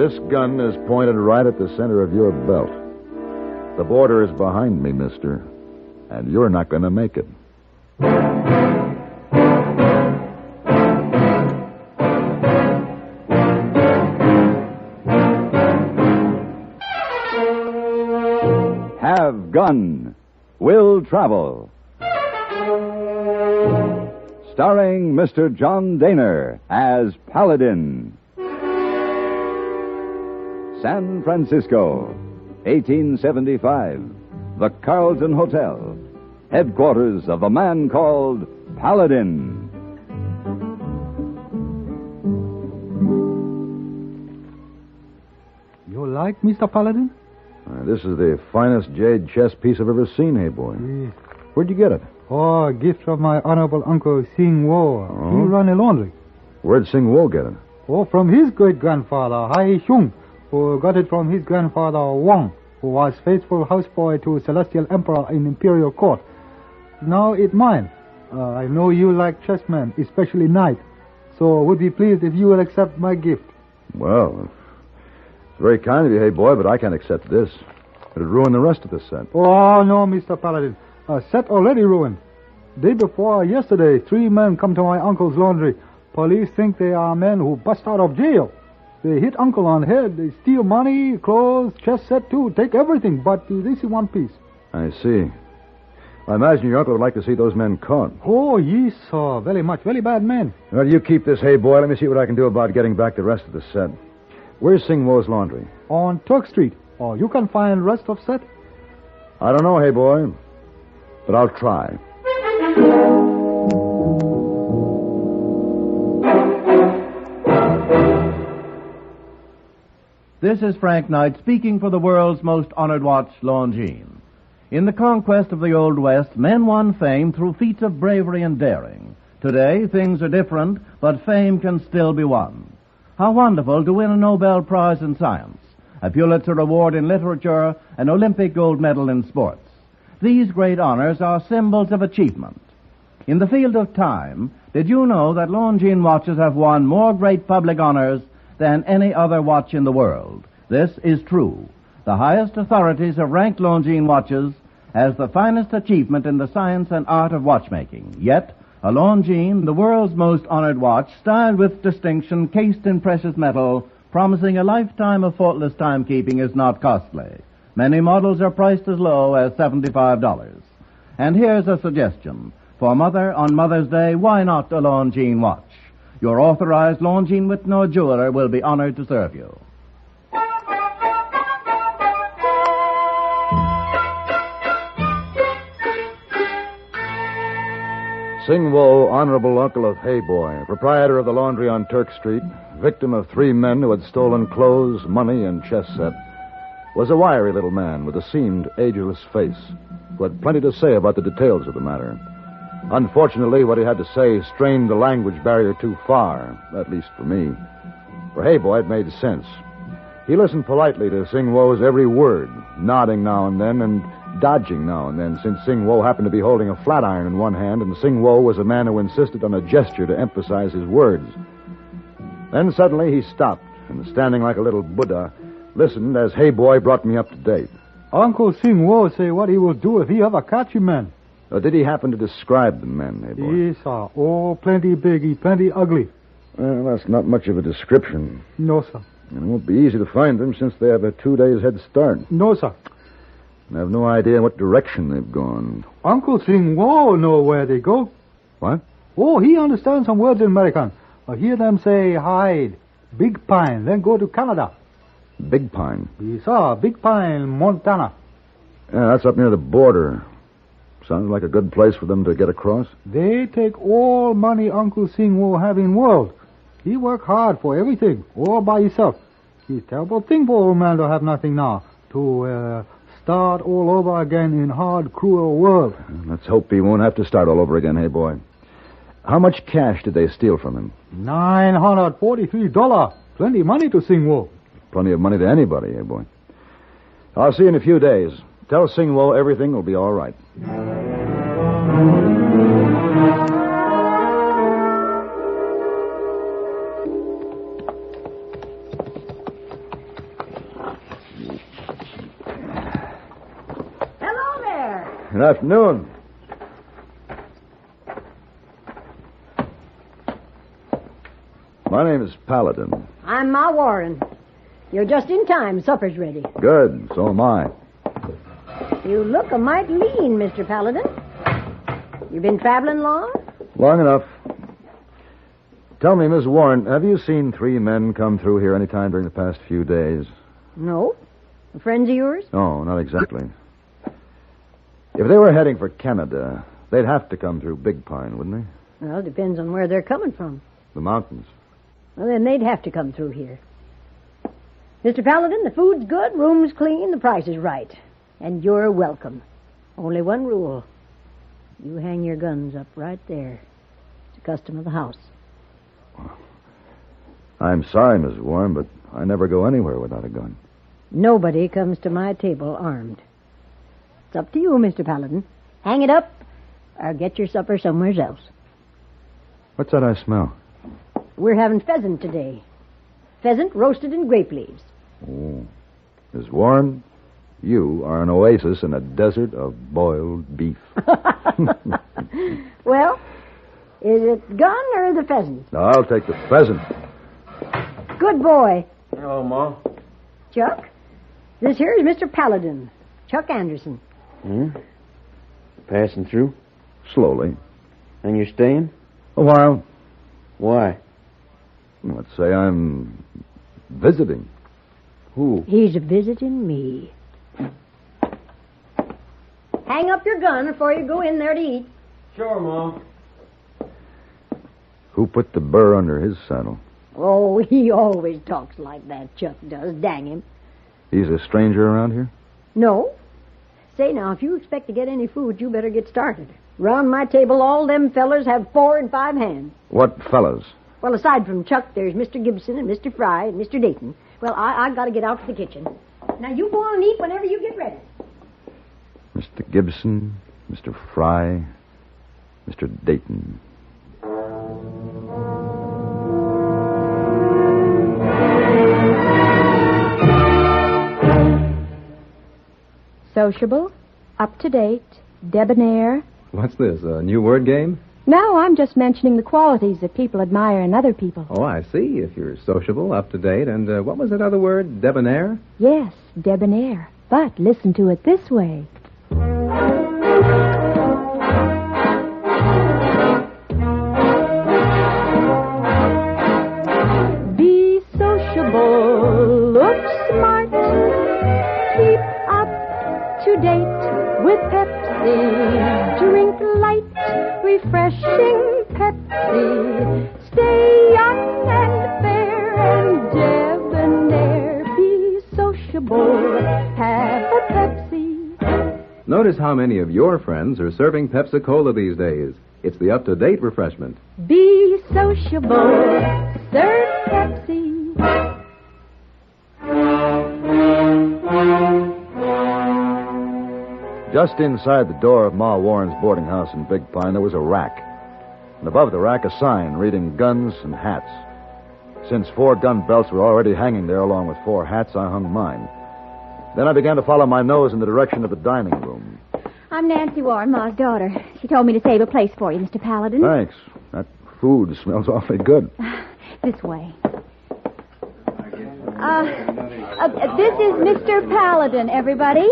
This gun is pointed right at the center of your belt. The border is behind me, mister, and you're not going to make it. Have Gun Will Travel. Starring Mr. John Dehner as Paladin. San Francisco, 1875. The Carlton Hotel, headquarters of a man called Paladin. You like Mr. Paladin? This is the finest jade chess piece I've ever seen, hey boy. Yes. Where'd you get it? Oh, a gift from my honorable uncle Sing Wo. Oh? He run a laundry. Where'd Sing Wo get it? Oh, from his great-grandfather, Hai Xiong, who got it from his grandfather Wang, who was faithful houseboy to Celestial Emperor in Imperial Court. Now it's mine. I know you like chessmen, especially knight, so would be pleased if you will accept my gift. Well, it's very kind of you, hey boy, but I can't accept this. It'd ruin the rest of the set. Oh, no, Mr. Paladin. Set already ruined. Day before yesterday, 3 men come to my uncle's laundry. Police think they are men who bust out of jail. They hit uncle on head. They steal money, clothes, chess set too. Take everything, but they see one piece. I see. I imagine your uncle would like to see those men caught. Oh, yes, sir. Very much. Very bad men. Well, you keep this, hey boy. Let me see what I can do about getting back the rest of the set. Where's Sing Wo's laundry? On Turk Street. Oh, you can find rest of set? I don't know, hey boy, but I'll try. This is Frank Knight speaking for the world's most honored watch, Longines. In the conquest of the Old West, men won fame through feats of bravery and daring. Today, things are different, but fame can still be won. How wonderful to win a Nobel Prize in Science, a Pulitzer Award in Literature, an Olympic gold medal in sports. These great honors are symbols of achievement. In the field of time, did you know that Longines watches have won more great public honors than any other watch in the world? This is true. The highest authorities have ranked Longines watches as the finest achievement in the science and art of watchmaking. Yet, a Longines, the world's most honored watch, styled with distinction, cased in precious metal, promising a lifetime of faultless timekeeping, is not costly. Many models are priced as low as $75. And here's a suggestion. For Mother, on Mother's Day, why not a Longines watch? Your authorized Longines Whitnall jeweler will be honored to serve you. Sing Wo, honorable uncle of Hey Boy, proprietor of the laundry on Turk Street, victim of 3 men who had stolen clothes, money, and chess set, was a wiry little man with a seamed, ageless face who had plenty to say about the details of the matter. Unfortunately, what he had to say strained the language barrier too far, at least for me. For Hey Boy, it made sense. He listened politely to Sing Wo's every word, nodding now and then and dodging now and then, since Sing Wo happened to be holding a flat iron in one hand, and Sing Wo was a man who insisted on a gesture to emphasize his words. Then suddenly he stopped, and standing like a little Buddha, listened as Hey Boy brought me up to date. Uncle Sing Wo say what he will do if he ever catch a man. Did he happen to describe the men, Hey Boy? Yes, sir. Oh, plenty biggie, plenty ugly. Well, that's not much of a description. No, sir. And it won't be easy to find them since they have a 2 days head start. No, sir. I have no idea what direction they've gone. Uncle Sing Wo know where they go. What? Oh, he understands some words in American. I hear them say hide, Big Pine, then go to Canada. Big Pine? Yes, sir. Big Pine, Montana. Yeah, that's up near the border. Sounds like a good place for them to get across. They take all money Uncle Sing Wo have in world. He work hard for everything, all by himself. It's a terrible thing for old man to have nothing now. To start all over again in hard, cruel world. Let's hope he won't have to start all over again, Hey Boy. How much cash did they steal from him? $943. Plenty money to Sing Wo. Plenty of money to anybody, Hey Boy. I'll see you in a few days. Tell Sing Wo everything will be all right. Good afternoon. My name is Paladin. I'm Ma Warren. You're just in time. Supper's ready. Good, so am I. You look a mite lean, Mr. Paladin. You been traveling long? Long enough. Tell me, Miss Warren, have you seen 3 men come through here any time during the past few days? No. Friends of yours? No, not exactly. If they were heading for Canada, they'd have to come through Big Pine, wouldn't they? Well, it depends on where they're coming from. The mountains. Well, then they'd have to come through here. Mr. Paladin, the food's good, room's clean, the price is right. And you're welcome. Only one rule. You hang your guns up right there. It's a custom of the house. I'm sorry, Miss Warren, but I never go anywhere without a gun. Nobody comes to my table armed. It's up to you, Mr. Paladin. Hang it up or get your supper somewhere else. What's that I smell? We're having pheasant today. Pheasant roasted in grape leaves. Oh. Miss Warren, you are an oasis in a desert of boiled beef. Well, is it gun or the pheasant? Now, I'll take the pheasant. Good boy. Hello, Ma. Chuck, this here is Mr. Paladin, Chuck Anderson. Passing through? Slowly. And you're staying? A while. Why? Let's say I'm visiting. Who? He's visiting me. Hang up your gun before you go in there to eat. Sure, Mom. Who put the burr under his saddle? Oh, he always talks like that, Chuck does. Dang him. He's a stranger around here? No. Say, now, if you expect to get any food, you better get started. Round my table, all them fellers have 4 and 5 hands. What fellas? Well, aside from Chuck, there's Mr. Gibson and Mr. Fry and Mr. Dayton. Well, I got to get out to the kitchen. Now, you go on and eat whenever you get ready. Mr. Gibson, Mr. Fry, Mr. Dayton. Sociable, up-to-date, debonair. What's this, a new word game? No, I'm just mentioning the qualities that people admire in other people. Oh, I see. If you're sociable, up-to-date, and what was that other word, debonair? Yes, debonair. But listen to it this way. Be sociable, look smart, keep up to date with Pepsi, drink light, refreshing Pepsi, stay young and fair and debonair, be sociable, have a Pepsi. Notice how many of your friends are serving Pepsi-Cola these days. It's the up-to-date refreshment. Be sociable, serve Pepsi. Just inside the door of Ma Warren's boarding house in Big Pine, there was a rack. And above the rack, a sign reading guns and hats. Since 4 gun belts were already hanging there along with 4 hats, I hung mine. Then I began to follow my nose in the direction of the dining room. I'm Nancy Warren, Ma's daughter. She told me to save a place for you, Mr. Paladin. Thanks. That food smells awfully good. This way. This is Mr. Paladin, everybody.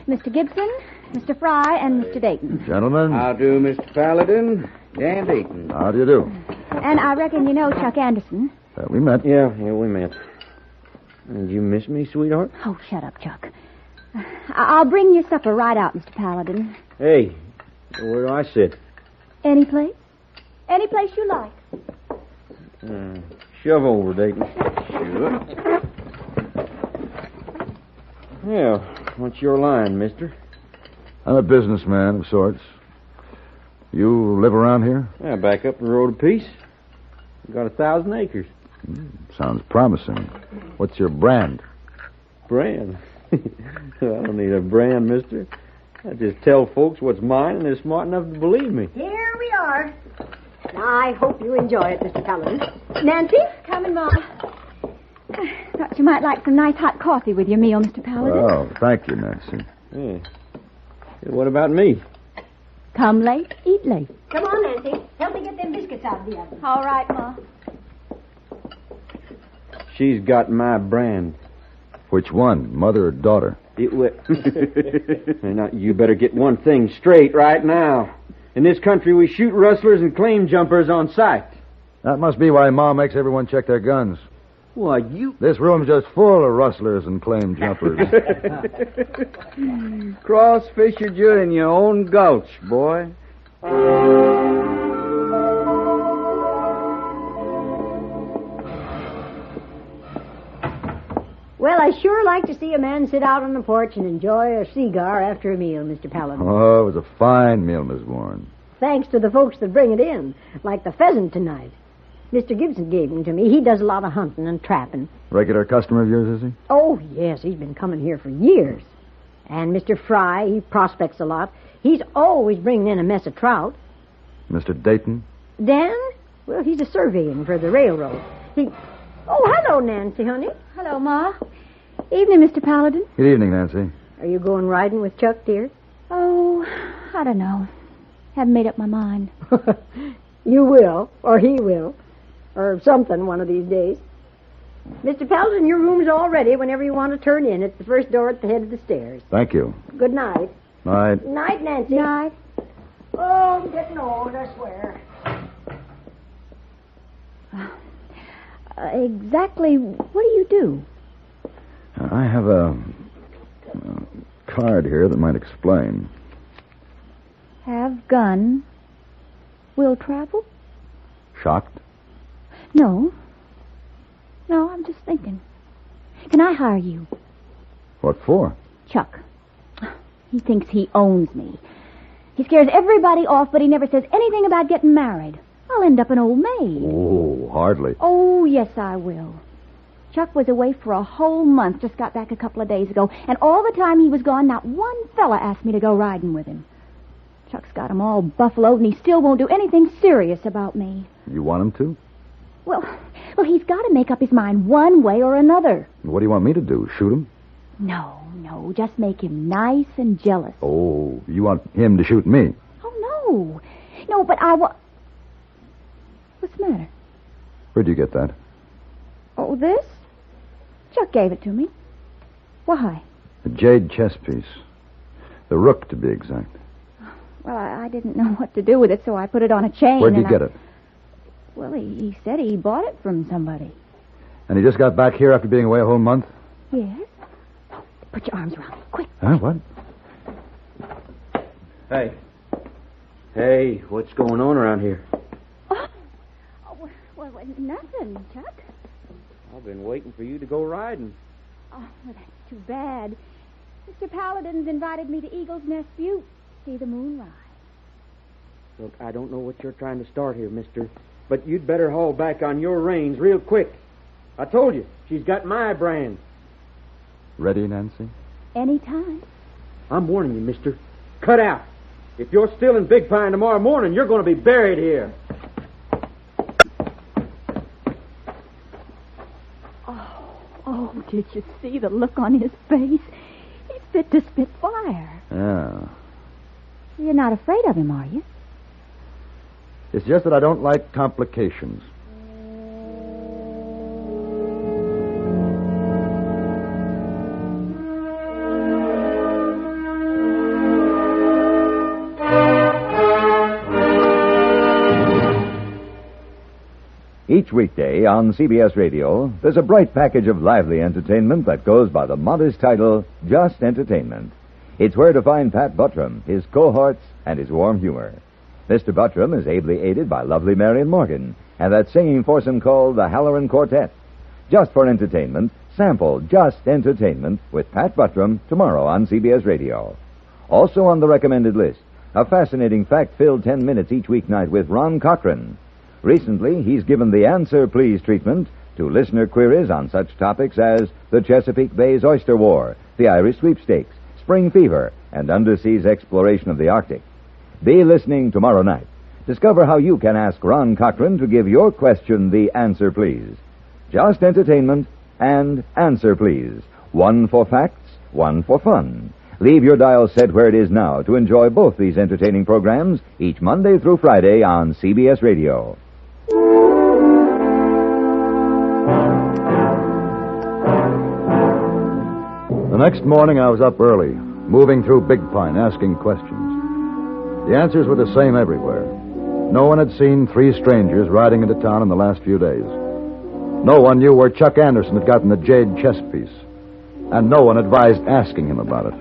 Mr. Gibson, Mr. Fry, and Mr. Dayton. Gentlemen. How do, Mr. Paladin? Dan Dayton. How do you do? And I reckon you know Chuck Anderson. We met. Yeah, we met. Did you miss me, sweetheart? Oh, shut up, Chuck. I'll bring your supper right out, Mr. Paladin. Hey, where do I sit? Any place? Any place you like. Shove over, Dayton. Sure. Yeah, what's your line, mister? I'm a businessman of sorts. You live around here? Yeah, back up the road a piece. Got 1,000 acres. Sounds promising. What's your brand? Brand? I don't need a brand, mister. I just tell folks what's mine, and they're smart enough to believe me. Here we are. I hope you enjoy it, Mr. Paladin. Nancy? Coming, Ma. Thought you might like some nice hot coffee with your meal, Mr. Paladin. Oh, thank you, Nancy. Yeah. What about me? Come late, eat late. Come on, Nancy. Help me get them biscuits out of the oven. All right, Ma. She's got my brand. Which one, mother or daughter? Now, you better get one thing straight right now. In this country, we shoot rustlers and claim jumpers on sight. That must be why Ma makes everyone check their guns. Why, you... This room's just full of rustlers and claim jumpers. Cross-fissured you in your own gulch, boy. Well, I sure like to see a man sit out on the porch and enjoy a cigar after a meal, Mr. Paladin. Oh, it was a fine meal, Miss Warren. Thanks to the folks that bring it in, like the pheasant tonight. Mr. Gibson gave him to me. He does a lot of hunting and trapping. Regular customer of yours, is he? Oh, yes, he's been coming here for years. And Mr. Fry, he prospects a lot. He's always bringing in a mess of trout. Mr. Dayton? Dan? Well, he's a surveying for the railroad. Oh, hello, Nancy, honey. Hello, Ma. Evening, Mr. Paladin. Good evening, Nancy. Are you going riding with Chuck, dear? Oh, I don't know. Haven't made up my mind. You will, or he will, or something one of these days. Mr. Paladin, your room's all ready whenever you want to turn in. It's the first door at the head of the stairs. Thank you. Good night. Night. Night, Nancy. Night. Oh, I'm getting old, I swear. Exactly what do you do? I have a card here that might explain. Have gun. Will travel? Shocked? No. No, I'm just thinking. Can I hire you? What for? Chuck. He thinks he owns me. He scares everybody off, but he never says anything about getting married. I'll end up an old maid. Oh, hardly. Oh, yes, I will. Chuck was away for a whole month, just got back a couple of days ago, and all the time he was gone, not one fella asked me to go riding with him. Chuck's got him all buffaloed, and he still won't do anything serious about me. You want him to? Well, he's got to make up his mind one way or another. What do you want me to do? Shoot him? No, just make him nice and jealous. Oh, you want him to shoot me? Oh, no, but I want... What's the matter? Where'd you get that? Oh, this? Chuck gave it to me. Why? A jade chess piece. The rook, to be exact. Well, I didn't know what to do with it, so I put it on a chain. Where'd you get it? Well, he said he bought it from somebody. And he just got back here after being away a whole month? Yes. Put your arms around me, quick. Huh, what? Hey, what's going on around here? Well, nothing, Chuck. I've been waiting for you to go riding. Oh, well, that's too bad. Mr. Paladin's invited me to Eagle's Nest Butte to see the moon rise. Look, I don't know what you're trying to start here, mister, but you'd better haul back on your reins real quick. I told you, she's got my brand. Ready, Nancy? Anytime. I'm warning you, mister. Cut out. If you're still in Big Pine tomorrow morning, you're going to be buried here. Oh, did you see the look on his face? He's fit to spit fire. Yeah. You're not afraid of him, are you? It's just that I don't like complications. Each weekday on CBS Radio, there's a bright package of lively entertainment that goes by the modest title, Just Entertainment. It's where to find Pat Buttram, his cohorts, and his warm humor. Mr. Buttram is ably aided by lovely Marion Morgan and that singing foursome called the Halloran Quartet. Just for entertainment, sample Just Entertainment with Pat Buttram tomorrow on CBS Radio. Also on the recommended list, a fascinating fact-filled 10 minutes each weeknight with Ron Cochran. Recently, he's given the Answer Please treatment to listener queries on such topics as the Chesapeake Bay's Oyster War, the Irish Sweepstakes, Spring Fever, and underseas exploration of the Arctic. Be listening tomorrow night. Discover how you can ask Ron Cochran to give your question the Answer Please. Just Entertainment and Answer Please. One for facts, one for fun. Leave your dial set where it is now to enjoy both these entertaining programs each Monday through Friday on CBS Radio. The next morning I was up early, moving through Big Pine, asking questions. The answers were the same everywhere. No one had seen three strangers riding into town in the last few days. No one knew where Chuck Anderson had gotten the jade chess piece. And no one advised asking him about it.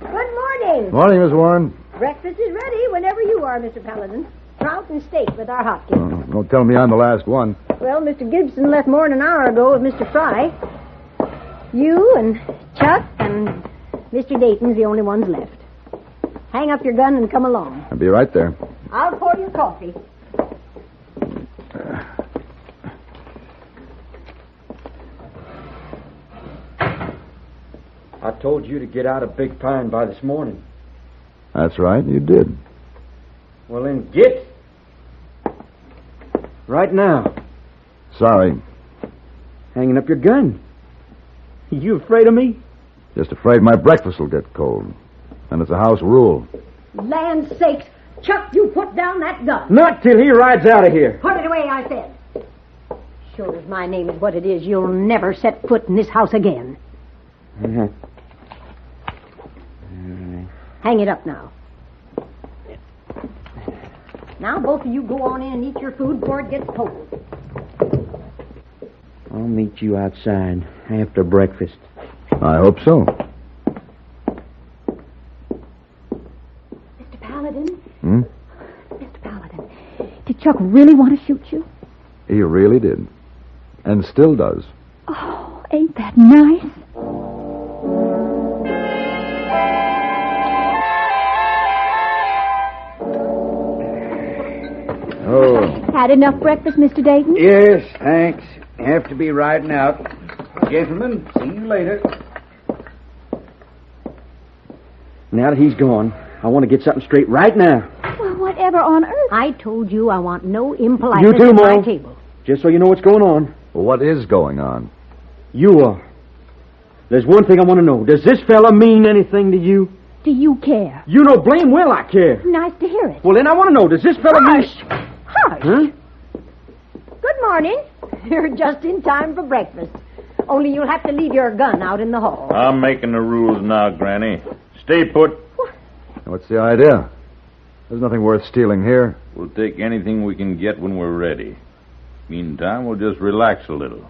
Good morning. Morning, Miss Warren. Breakfast is ready whenever you are, Mr. Paladin. Trout and steak with our hot cakes. Don't tell me I'm the last one. Well, Mr. Gibson left more than an hour ago with Mr. Fry. You and Chuck and Mr. Dayton's the only ones left. Hang up your gun and come along. I'll be right there. I'll pour you coffee. I told you to get out of Big Pine by this morning. That's right, you did. Well, then get. Right now. Sorry. Hanging up your gun. You afraid of me? Just afraid my breakfast will get cold. And it's a house rule. Land sakes, Chuck, you put down that gun. Not till he rides out of here. Put it away, I said. Sure as my name is what it is, you'll never set foot in this house again. Uh-huh. Hang it up now. Now both of you go on in and eat your food before it gets cold. I'll meet you outside after breakfast. I hope so. Mr. Paladin? Hmm? Mr. Paladin, did Chuck really want to shoot you? He really did. And still does. Oh, ain't that nice? Oh. Had enough breakfast, Mr. Dayton? Yes, thanks. Have to be riding out. Gentlemen, see you later. Now that he's gone, I want to get something straight right now. Well, whatever on earth? I told you I want no impoliteness You too, at my Mo. table. Just so you know what's going on. Well, what is going on? You are. There's one thing I want to know. Does this fella mean anything to you? Do you care? You know blame well I care. Nice to hear it. Well, then I want to know, does this fella mean... Hush! Huh? Good morning. You're just in time for breakfast. Only you'll have to leave your gun out in the hall. I'm making the rules now, Granny. Stay put. What's the idea? There's nothing worth stealing here. We'll take anything we can get when we're ready. Meantime, we'll just relax a little.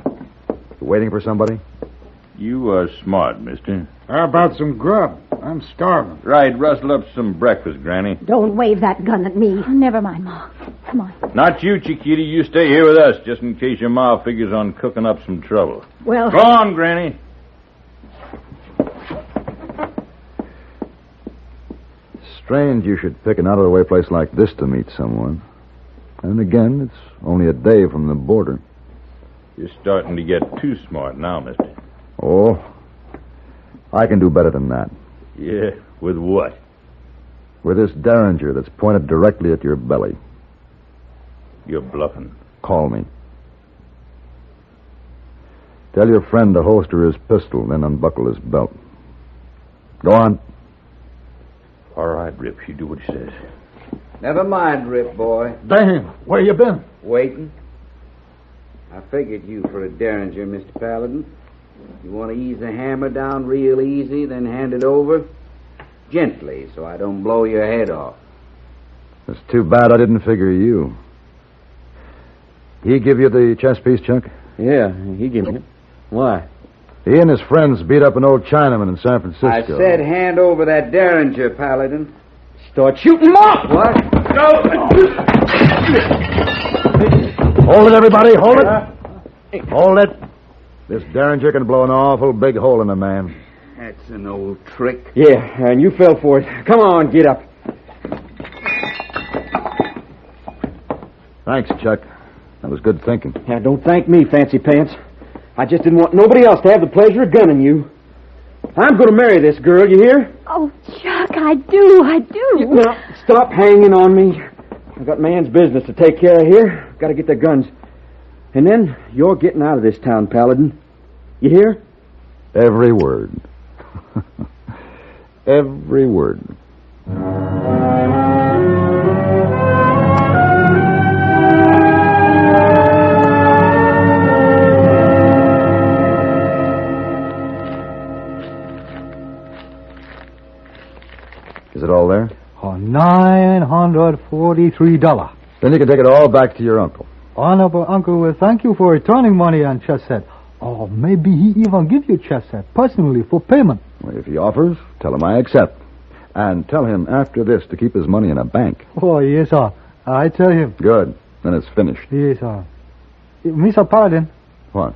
You waiting for somebody? You are smart, mister. How about some grub? I'm starving. Right, rustle up some breakfast, Granny. Don't wave that gun at me. Oh, never mind, Ma. Come on. Not you, Chiquita. You stay here with us, just in case your ma figures on cooking up some trouble. Well... Go on, Granny. Strange you should pick an out-of-the-way place like this to meet someone. And again, it's only a day from the border. You're starting to get too smart now, mister. Oh, I can do better than that. Yeah, with what? With this derringer that's pointed directly at your belly. You're bluffing. Call me. Tell your friend to holster his pistol, then unbuckle his belt. Go on. All right, Rip, you do what he says. Never mind, Rip boy. Damn, where you been? Waiting. I figured you for a derringer, Mr. Paladin. You want to ease the hammer down real easy, then hand it over? Gently, so I don't blow your head off. It's too bad I didn't figure you. He give you the chess piece, Chuck? Yeah, he gave me it. Why? He and his friends beat up an old Chinaman in San Francisco. I said hand over that derringer, Paladin. Start shooting them off! What? Hold it, everybody, hold it! Hold it. This derringer can blow an awful big hole in a man. That's an old trick. Yeah, and you fell for it. Come on, get up. Thanks, Chuck. That was good thinking. Now, don't thank me, Fancy Pants. I just didn't want nobody else to have the pleasure of gunning you. I'm going to marry this girl, you hear? Oh, Chuck, I do. Now, stop hanging on me. I've got man's business to take care of here. Got to get their guns. And then you're getting out of this town, Paladin. You hear? Every word. Every word. Is it all there? Oh, $943. Then you can take it all back to your uncle. Honorable Uncle will thank you for returning money on chess set. Oh, maybe he even give you chess set personally for payment. Well, if he offers, tell him I accept. And tell him after this to keep his money in a bank. Oh, yes, sir. I tell him. Good. Then it's finished. Yes, sir. Mr. Paladin. What?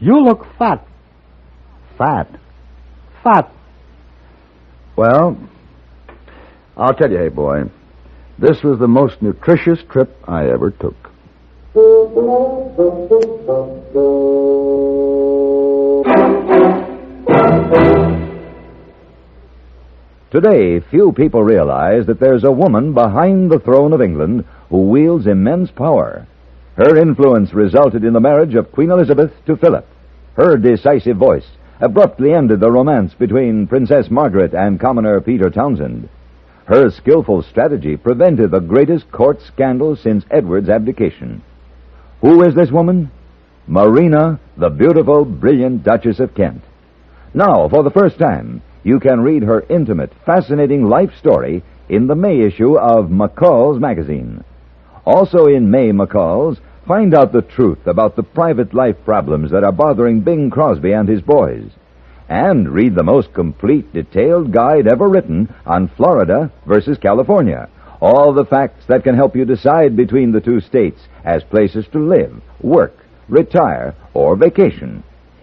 You look fat. Fat. Fat. Well, I'll tell you, hey, boy. This was the most nutritious trip I ever took. Today, few people realize that there's a woman behind the throne of England who wields immense power. Her influence resulted in the marriage of Queen Elizabeth to Philip. Her decisive voice abruptly ended the romance between Princess Margaret and Commoner Peter Townsend. Her skillful strategy prevented the greatest court scandal since Edward's abdication. Who is this woman? Marina, the beautiful, brilliant Duchess of Kent. Now, for the first time, you can read her intimate, fascinating life story in the May issue of McCall's magazine. Also in May McCall's, find out the truth about the private life problems that are bothering Bing Crosby and his boys. And read the most complete, detailed guide ever written on Florida versus California. All the facts that can help you decide between the two states as places to live, work, retire, or vacation.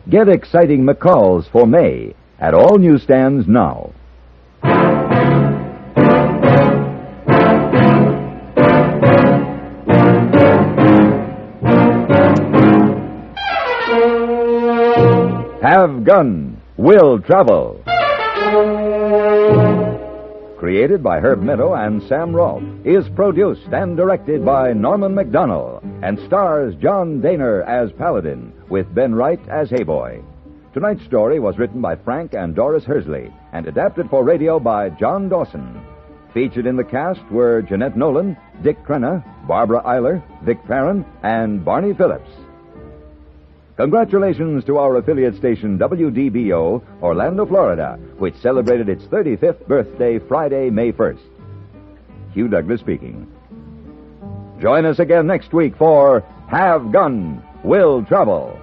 Get exciting McCalls for May at all newsstands now. Have Gun, Will Travel. Created by Herb Meadow and Sam Rolfe, is produced and directed by Norman McDonnell, and stars John Dehner as Paladin, with Ben Wright as Hayboy. Tonight's story was written by Frank and Doris Hersley, and adapted for radio by John Dawson. Featured in the cast were Jeanette Nolan, Dick Crenna, Barbara Eiler, Vic Perrin, and Barney Phillips. Congratulations to our affiliate station WDBO, Orlando, Florida, which celebrated its 35th birthday Friday, May 1st. Hugh Douglas speaking. Join us again next week for Have Gun, Will Travel.